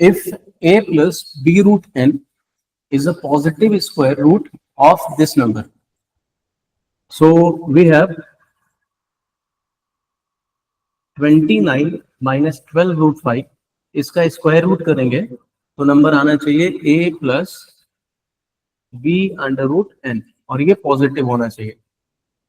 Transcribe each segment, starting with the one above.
if a plus b root n is a positive square root of this number. So we have 29 minus 12 root 5, इसका square root करेंगे तो number आना चाहिए a plus b under root n, और ये positive होना चाहिए.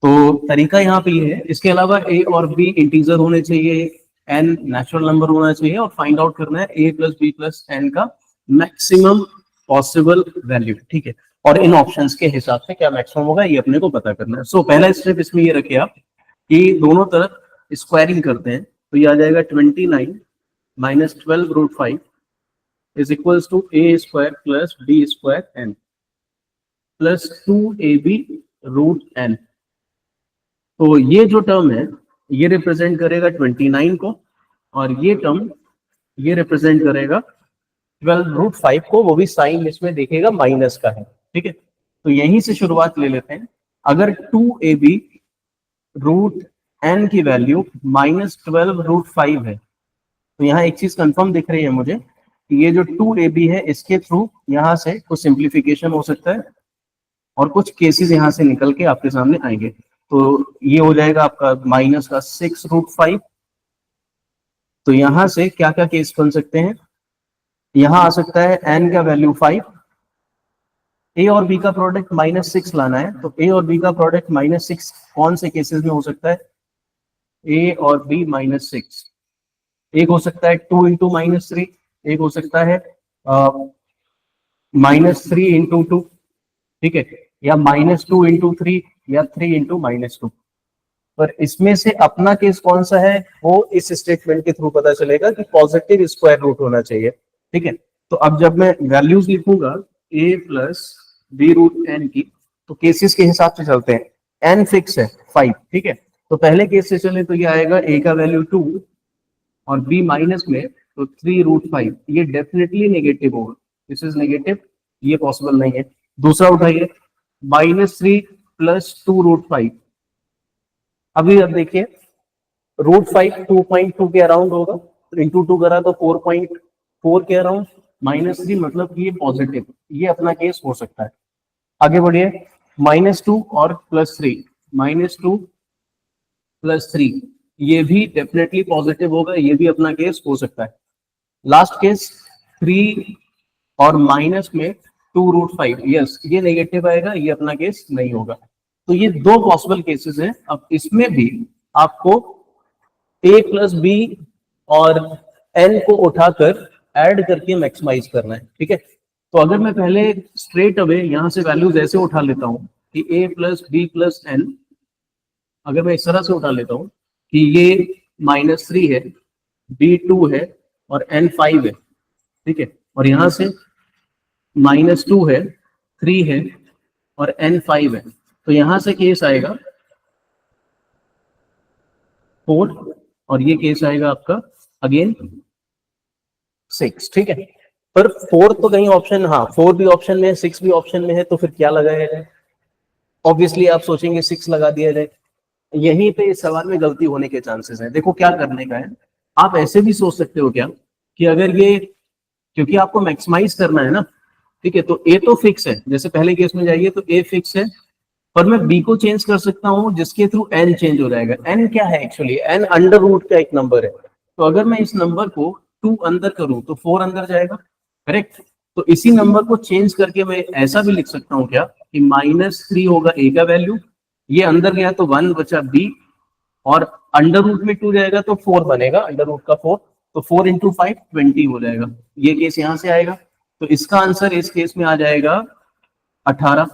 तो तरीका यहाँ पे ये है. इसके अलावा a और b इंटीजर होने चाहिए, n नेचुरल नंबर होना चाहिए, और फाइंड आउट करना है a plus b plus n का मैक्सिमम पॉसिबल वैल्यू. ठीक है, और इन ऑप्शंस के हिसाब से क्या मैक्सिमम होगा ये अपने को पता करना है. सो पहला स्टेप इसमें ये रखिए आप कि दोनों तरफ स्क्वायरिंग करते हैं, तो ये आ जाएगा 29 minus 12 root 5 is equals to a square plus b square n plus 2ab root n. तो ये जो टर्म है ये रिप्रेजेंट करेगा 29 को, और ये टर्म ये रिप्रेजेंट करेगा 12 रूट 5 को, वो भी साइन इसमें देखेगा माइनस का है. ठीक है, तो यहीं से शुरुआत ले लेते हैं. अगर 2ab रूट n की वैल्यू माइनस 12 रूट 5 है, तो यहाँ एक चीज कंफर्म दिख रही है मुझे कि ये जो 2ab है इसके थ्रू यहाँ से कुछ सिंप्लीफिकेशन हो सकता है और कुछ केसेस यहाँ से निकल के आपके सामने आएंगे. तो ये हो जाएगा आपका माइनस का 6 रूट 5. तो यहाँ से क्या क्या केस बन सकते हैं, यहाँ आ सकता है n का वैल्यू 5, a और b का प्रोडक्ट माइनस 6 लाना है, तो a और b का प्रोडक्ट माइनस 6 कौन से केसेस में हो सकता है, a और b माइनस 6. एक हो सकता है 2 इंटू माइनस 3, एक हो सकता है माइनस 3 इंटू 2, ठीक है, या माइनस 2 इंटू 3, या 3 इंटू माइनस 2. पर इसमें से अपना केस कौन सा है वो इस स्टेटमेंट के थ्रू पता चलेगा कि पॉजिटिव स्क्वायर रूट होना चाहिए. ठीक है, तो अब जब मैं वैल्यूज लिखूंगा a plus b root n की, तो केसेस के हिसाब से चलते हैं. n फिक्स है 5. ठीक है, तो पहले केस से चले तो ये आएगा a का वैल्यू 2 और b माइनस में तो 3 रूट 5. ये डेफिनेटली नेगेटिव होगा, दिस इज नेगेटिव, ये पॉसिबल नहीं है. दूसरा उठाइए माइनस 3 प्लस 2 रूट 5. अभी अब देखिए रूट 5 2.2 के अराउंड होगा, तो इंटू 2 करा तो 4.4 के अराउंड, माइनस 3 मतलब कि ये पॉजिटिव, ये अपना केस हो सकता है. आगे बढ़िए माइनस 2 और प्लस 3, माइनस 2 प्लस 3, ये भी डेफिनेटली पॉजिटिव होगा, ये भी अपना केस हो सकता है. लास्ट केस 3 और माइनस में 2 रूट 5, यस ये नेगेटिव आएगा, ये अपना केस नहीं होगा. तो ये दो पॉसिबल केसेस हैं. अब इसमें भी आपको a प्लस b और n को उठाकर ऐड करके मैक्सिमाइज करना है. ठीक है, तो अगर मैं पहले स्ट्रेट अवे यहां से वैल्यूज ऐसे उठा लेता हूं कि a plus b plus n, अगर मैं इस तरह से उठा लेता हूं कि ये माइनस 3 है, b 2 है और n 5 है. ठीक है, और यहां से माइनस 2 है, 3 है और n 5 है, तो यहां से केस आएगा 4 और ये केस आएगा आपका अगेन 6. ठीक है, पर 4 तो कहीं ऑप्शन, हाँ 4 भी ऑप्शन में है, 6 भी ऑप्शन में है, तो फिर क्या लगाया जाए. ऑब्वियसली आप सोचेंगे 6 लगा दिया जाए. यहीं पे इस सवाल में गलती होने के चांसेस हैं. देखो क्या करने का है, आप ऐसे भी सोच सकते हो क्या कि अगर ये, क्योंकि आपको मैक्सिमाइज करना है ना, ठीक है, तो a तो फिक्स है, जैसे पहले केस में जाइए तो a फिक्स है, पर मैं b को चेंज कर सकता हूं जिसके थ्रू n चेंज हो जाएगा. n क्या है एक्चुअली, n अंडर रूट का एक नंबर है, तो अगर मैं इस नंबर को 2 अंदर करूं तो 4 अंदर जाएगा, करेक्ट. तो इसी नंबर को चेंज करके मैं ऐसा भी लिख सकता हूं क्या कि माइनस 3 होगा a का वैल्यू, ये अंदर गया तो 1 बचा b, और अंडर रूट में 2 जाएगा तो 4 बनेगा, अंडर रूट का 4, तो 4 इंटू 5 20 हो जाएगा. ये केस यहां से आएगा, तो इसका आंसर इस केस में आ जाएगा 18.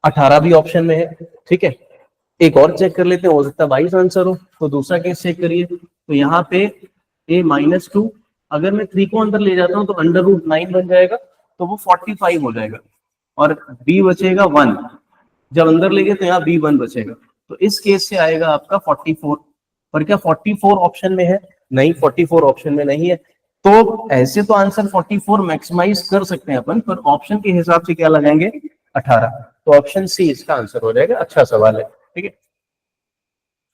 18 भी ऑप्शन में है. ठीक है, एक और चेक कर लेते हैं, हो सकता है 22 आंसर हो. तो दूसरा केस चेक करिए, तो यहाँ पे a माइनस 2, अगर मैं 3 को अंदर ले जाता हूँ तो अंडर रूट 9 बन जाएगा, तो वो 45 हो जाएगा, और b बचेगा 1, जब अंदर ले गए तो यहाँ b 1 बचेगा, तो इस केस से आएगा आपका 44. पर क्या 44 ऑप्शन में है, नहीं 44 ऑप्शन में नहीं है. तो ऐसे तो आंसर 44 मैक्सिमाइज कर सकते हैं अपन, पर ऑप्शन के हिसाब से क्या लगाएंगे 18, तो ऑप्शन सी इसका आंसर हो जाएगा. अच्छा सवाल है. ठीक है,